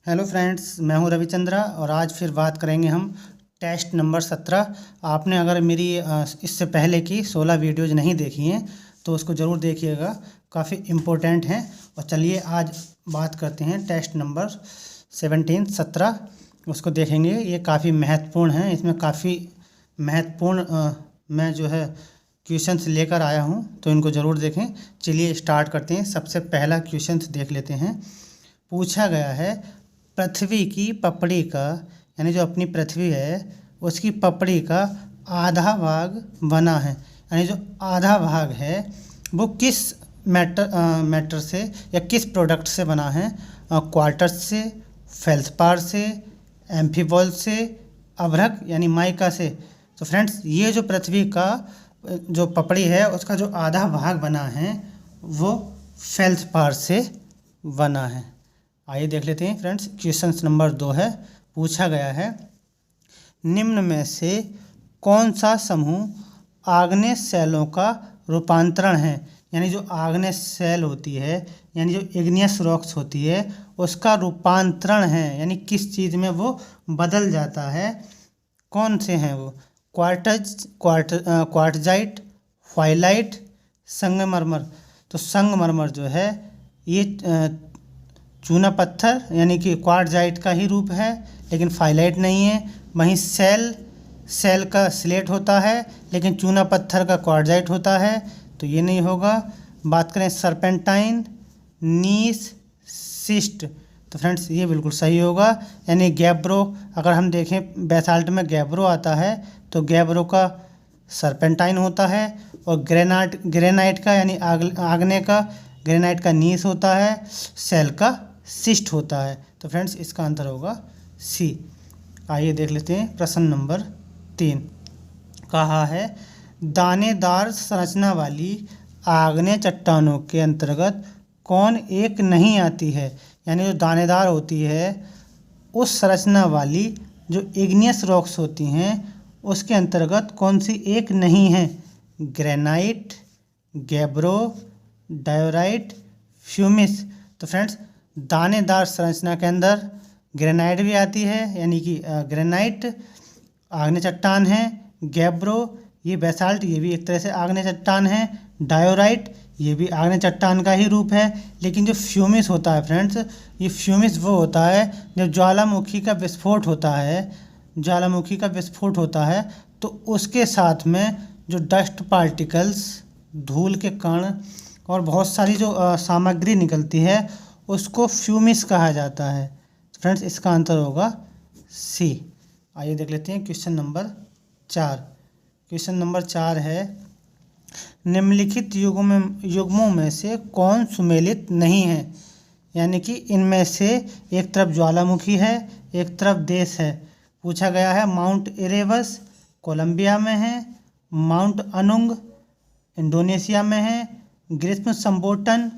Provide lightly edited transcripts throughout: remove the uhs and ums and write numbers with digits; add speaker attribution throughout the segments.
Speaker 1: Hello friends, मैं हूं रविचंद्रा और आज फिर बात करेंगे हम टेस्ट नंबर 17। आपने अगर मेरी इससे पहले की 16 वीडियोज़ नहीं देखी हैं तो उसको ज़रूर देखिएगा, काफ़ी इम्पोर्टेंट हैं। और चलिए आज बात करते हैं टेस्ट नंबर 17 उसको देखेंगे। ये काफ़ी महत्वपूर्ण है, इसमें काफ़ी महत्वपूर्ण मैं जो है क्वेश्चंस लेकर आया हूं, तो इनको ज़रूर देखें। चलिए स्टार्ट करते हैं। सबसे पहला क्वेश्चंस देख लेते हैं। पूछा गया है, पृथ्वी की पपड़ी का यानी जो अपनी पृथ्वी है उसकी पपड़ी का आधा भाग बना है, यानी जो आधा भाग है वो किस मैटर से या किस प्रोडक्ट से बना है? क्वार्टज से, फेल्सपार से, एम्फीबॉल से, अभ्रक यानी माइका से। तो फ्रेंड्स, ये जो पृथ्वी का जो पपड़ी है उसका जो आधा भाग बना है वो फेल्सपार से बना है। आइए देख लेते हैं फ्रेंड्स। क्वेश्चन नंबर 2 है। पूछा गया है, निम्न में से कौन सा समूह आग्नेय सेलों का रूपांतरण है? यानी जो आग्नेय सेल होती है यानी जो इग्नियस रॉक्स होती है उसका रूपांतरण है, यानी किस चीज़ में वो बदल जाता है, कौन से हैं वो? क्वार्टजाइट, व्हाइलाइट, संगमरमर। तो संगमरमर जो है ये चूना पत्थर यानी कि क्वार्टजाइट का ही रूप है, लेकिन फाइलाइट नहीं है। वहीं सेल का स्लेट होता है, लेकिन चूना पत्थर का क्वार्टजाइट होता है, तो ये नहीं होगा। बात करें सर्पेंटाइन, नीस, सिस्ट, तो फ्रेंड्स ये बिल्कुल सही होगा। यानी गैब्रो, अगर हम देखें बेसाल्ट में गैब्रो आता है तो गैब्रो का सर्पेंटाइन होता है, और ग्रेनाइट का यानी आग्नेय का ग्रेनाइट का नीस होता है, सेल का सिस्ट होता है। तो फ्रेंड्स इसका आंसर होगा सी। आइए देख लेते हैं प्रश्न नंबर 3। कहा है, दानेदार संरचना वाली आग्नेय चट्टानों के अंतर्गत कौन एक नहीं आती है? यानी जो दानेदार होती है उस संरचना वाली जो इग्नियस रॉक्स होती हैं उसके अंतर्गत कौन सी एक नहीं है? Granite, gabbro, diorite, pumice. तो फ्रेंड्स, दानेदार संरचना के अंदर ग्रेनाइट भी आती है, यानी कि ग्रेनाइट आग्नेय चट्टान है, गैब्रो ये बेसाल्ट ये भी एक तरह से आग्नेय चट्टान है, डायोराइट ये भी आग्नेय चट्टान का ही रूप है। लेकिन जो फ्यूमिस होता है फ्रेंड्स, ये फ्यूमिस वो होता है जब ज्वालामुखी का विस्फोट होता है, ज्वालामुखी का विस्फोट होता है तो उसके साथ में जो डस्ट पार्टिकल्स, धूल के कण और बहुत सारी जो सामग्री निकलती है उसको फ्यूमिस कहा जाता है। फ्रेंड्स इसका आंसर होगा सी। आइए देख लेते हैं क्वेश्चन नंबर 4। क्वेश्चन नंबर 4 है, निम्नलिखित युग्मों में से कौन सुमेलित नहीं है? यानी कि इनमें से एक तरफ ज्वालामुखी है, एक तरफ देश है। पूछा गया है, माउंट इरेबस कोलंबिया में है, माउंट अनुंग इंडोनेशिया में है, ग्रीष्म संबोटन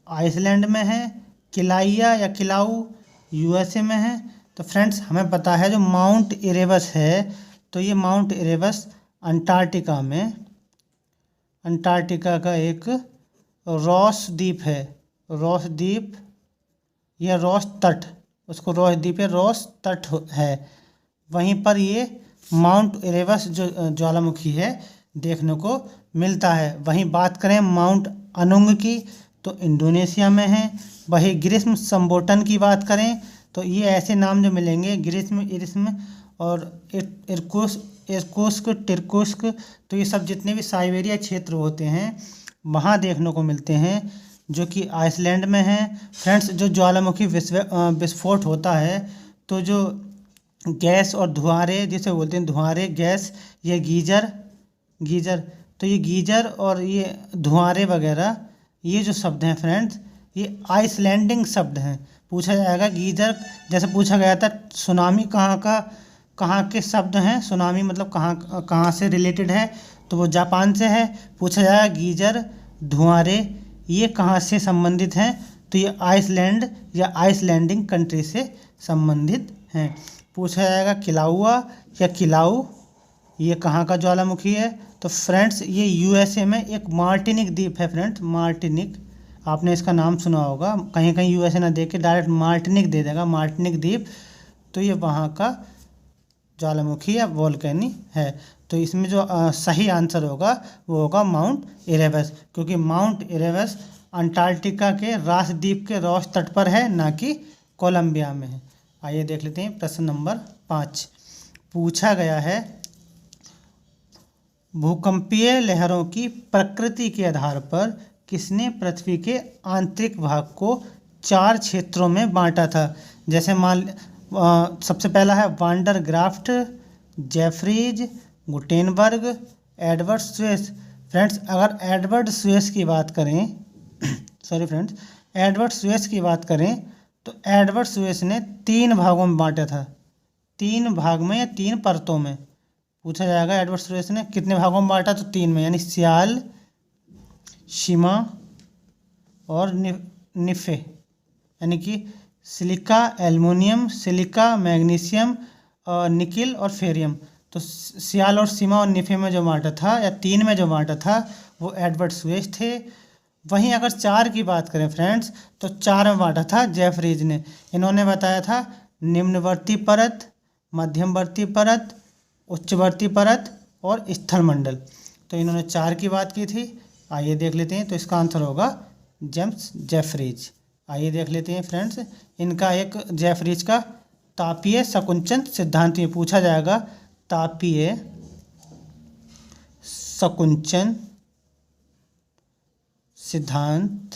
Speaker 1: आइसलैंड में है, किलाइया या किलाऊ यूएसए में है। तो फ्रेंड्स हमें पता है जो माउंट इरेबस है तो ये माउंट इरेबस अंटार्कटिका का एक रॉस द्वीप है। रॉस द्वीप या रॉस तट, उसको रॉस द्वीप या रॉस तट है, वहीं पर ये माउंट इरेबस जो ज्वालामुखी है देखने को मिलता है। वहीं बात करें माउंट अनुंग की तो इंडोनेशिया में है। वही ग्रीष्म संबोटन की बात करें तो ये ऐसे नाम जो मिलेंगे, ग्रीष्म, इरिस्म और इरकुत्स्क, तिरकुत्स्क, तो ये सब जितने भी साइबेरिया क्षेत्र होते हैं वहाँ देखने को मिलते हैं, जो कि आइसलैंड में है। फ्रेंड्स, जो ज्वालामुखी विस्फोट होता है तो जो गैस और धुआंरे जिसे बोलते हैं, धुआंरे गैस, ये गीजर, तो ये गीजर और ये धुआंरे वगैरह ये जो शब्द हैं फ्रेंड्स ये आइसलैंडिंग शब्द हैं। पूछा जाएगा गीजर, जैसे पूछा गया था सुनामी कहाँ के शब्द हैं, सुनामी मतलब कहाँ से रिलेटेड है, तो वो जापान से है। पूछा जाएगा गीजर, धुआंरे ये कहाँ से संबंधित हैं, तो ये आइसलैंड या आइसलैंडिंग कंट्री से संबंधित हैं। पूछा जाएगा किलाउआ या किलाऊ ये कहाँ का ज्वालामुखी है, तो फ्रेंड्स ये यूएसए में एक मार्टिनिक द्वीप है फ्रेंड्स, मार्टिनिक आपने इसका नाम सुना होगा, कहीं कहीं यूएसए ना दे के डायरेक्ट मार्टिनिक दे देगा, मार्टिनिक द्वीप। तो ये वहाँ का ज्वालामुखी या वोल्केनी है। तो इसमें जो सही आंसर होगा वो होगा माउंट इरेबस, क्योंकि माउंट इरेबस अंटार्कटिका के रॉस द्वीप के रॉस तट पर है, ना कि कोलंबिया में है। आइए देख लेते हैं प्रश्न नंबर 5। पूछा गया है, भूकंपीय लहरों की प्रकृति के आधार पर किसने पृथ्वी के आंतरिक भाग को 4 क्षेत्रों में बांटा था। जैसे सबसे पहला है wander graft, Jefferies, Gutenberg, Edward Suez. Friends अगर एडवर्ड स्वेस की बात करें सॉरी फ्रेंड्स, एडवर्ड स्वेस की बात करें तो एडवर्ड स्वेस ने 3 भागों में बांटा था, 3 भाग में या 3 परतों में। पूछा जाएगा एडवर्ड स्वेस ने कितने भागों में बांटा, तो 3 में, यानी सियाल, शिमा और निफे, यानी कि सिलिका, एल्युमिनियम, सिलिका, मैग्नीशियम और निकिल और फेरियम। तो सियाल और सीमा और निफे में जो बांटा था या 3 में जो बांटा था वो एडवर्ड स्वेस थे। वहीं अगर 4 की बात करें फ्रेंड्स तो 4 में बांटा था जेफरीज ने। इन्होंने बताया था निम्नवर्ती परत, मध्यमवर्ती परत, उच्चवर्ती परत और स्थलमंडल। तो इन्होंने 4 की बात की थी। आइए देख लेते हैं, तो इसका आंसर होगा जेम्स जेफरीज। आइए देख लेते हैं फ्रेंड्स, इनका एक जेफरीज का तापीय संकुचन सिद्धांत में पूछा जाएगा। तापीय संकुचन सिद्धांत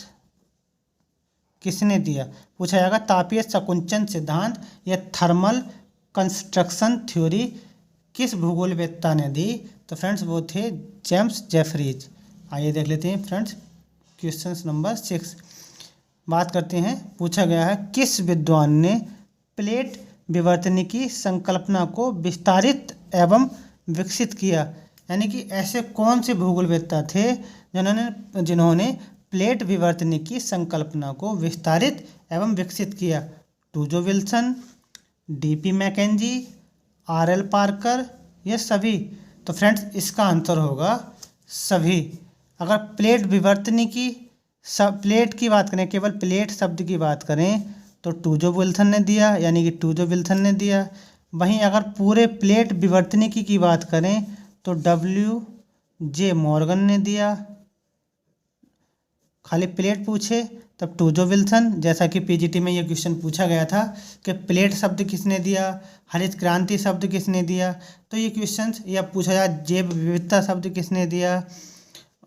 Speaker 1: किसने दिया, पूछा जाएगा तापीय संकुचन सिद्धांत या थर्मल कंस्ट्रक्शन थ्योरी किस भूगोलवेत्ता ने दी। तो फ्रेंड्स वो थे जेम्स जेफरीज। आइए देख लेते हैं फ्रेंड्स क्वेश्चन नंबर 6। बात करते हैं, पूछा गया है किस विद्वान ने प्लेट विवर्तनी की संकल्पना को विस्तारित एवं विकसित किया। यानी कि ऐसे कौन से भूगोलवेत्ता थे जिन्होंने प्लेट विवर्तनी की संकल्पना को विस्तारित एवं विकसित किया। टूजो Wilson, DP McKenzie, RL Parker या सभी। तो फ्रेंड्स इसका आंसर होगा सभी। अगर प्लेट विवर्तनी की प्लेट की बात करें, केवल प्लेट शब्द की बात करें तो टूजो विल्सन ने दिया, यानी कि टूजो विल्सन ने दिया। वहीं अगर पूरे प्लेट विवर्तनिकी की बात करें तो WJ मॉर्गन ने दिया। खाली प्लेट पूछे तब टूजो विल्सन, जैसा कि पीजीटी में ये क्वेश्चन पूछा गया था कि प्लेट शब्द किसने दिया, हरित क्रांति शब्द किसने दिया। तो ये क्वेश्चन या पूछा जाए जैव विविधता शब्द किसने दिया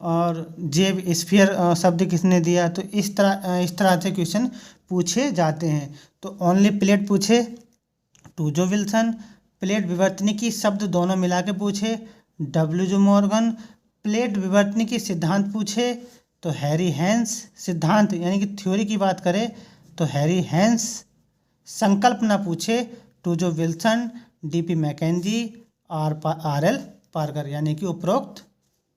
Speaker 1: और जैव स्फीयर शब्द किसने दिया। तो इस तरह से क्वेश्चन पूछे जाते हैं। तो ओनली प्लेट पूछे टूजो विल्सन, प्लेट विवर्तनिकी शब्द दोनों मिला के पूछे WJ मॉर्गन, प्लेट विवर्तनिकी सिद्धांत पूछे तो हैरी हेंस सिद्धांत यानी कि थ्योरी की बात करें तो हैरी हेंस, संकल्पना पूछे टूजो Wilson, DP McKenzie, RL Parker, यानी कि उपरोक्त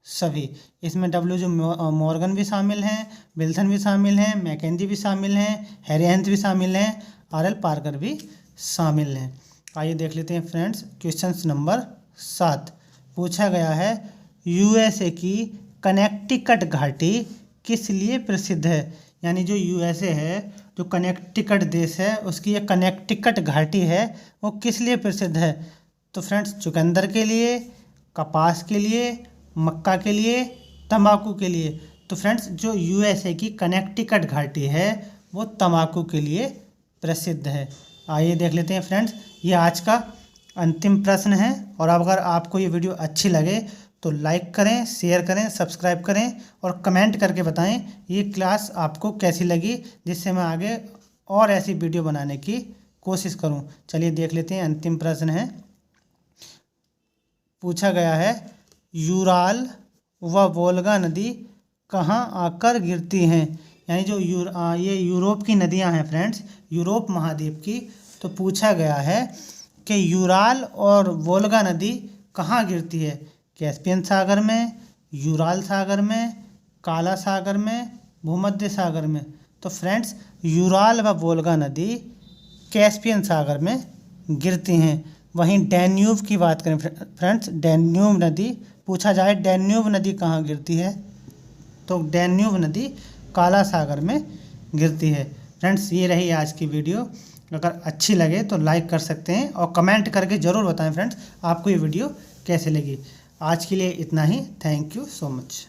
Speaker 1: सभी। इसमें WJ मॉर्गन भी शामिल हैं, विल्सन भी शामिल हैं, मैकेंजी भी शामिल हैं, हैरी हेंस भी शामिल हैं, RL पार्कर भी शामिल हैं। आइए देख लेते हैं फ्रेंड्स क्वेश्चन नंबर 7। पूछा गया है USA की कनेक्टिकट घाटी किस लिए प्रसिद्ध है। यानी जो USA है, जो कनेक्टिकट देश है, उसकी ये कनेक्टिकट घाटी है वो किस लिए प्रसिद्ध है। तो फ्रेंड्स चुकंदर के लिए, कपास के लिए, मक्का के लिए, तंबाकू के लिए। तो फ्रेंड्स जो USA की कनेक्टिकट घाटी है वो तंबाकू के लिए प्रसिद्ध है। आइए देख लेते हैं फ्रेंड्स, ये आज का अंतिम प्रश्न है। और अगर आपको ये वीडियो अच्छी लगे तो लाइक करें, शेयर करें, सब्सक्राइब करें और कमेंट करके बताएं ये क्लास आपको कैसी लगी, जिससे मैं आगे और ऐसी वीडियो बनाने की कोशिश करूं। चलिए देख लेते हैं, अंतिम प्रश्न है। पूछा गया है यूराल व वोल्गा नदी कहाँ आकर गिरती हैं। यानी जो ये यूरोप की नदियां हैं फ्रेंड्स, यूरोप महाद्वीप की। तो पूछा गया है कि यूराल और वोल्गा नदी कहाँ गिरती है। कैस्पियन सागर में, यूराल सागर में, काला सागर में, भूमध्य सागर में। तो फ्रेंड्स यूराल व वोल्गा नदी कैस्पियन सागर में गिरती हैं। वहीं डैन्यूब की बात करें फ्रेंड्स, डैन्यूब नदी, पूछा जाए डैन्यूब नदी कहाँ गिरती है तो डैन्यूब नदी काला सागर में गिरती है। फ्रेंड्स, ये रही आज की वीडियो। अगर अच्छी लगे तो लाइक कर सकते हैं और कमेंट करके ज़रूर बताएं फ्रेंड्स आपको ये वीडियो कैसे लगी। आज के लिए इतना ही। Thank you so much.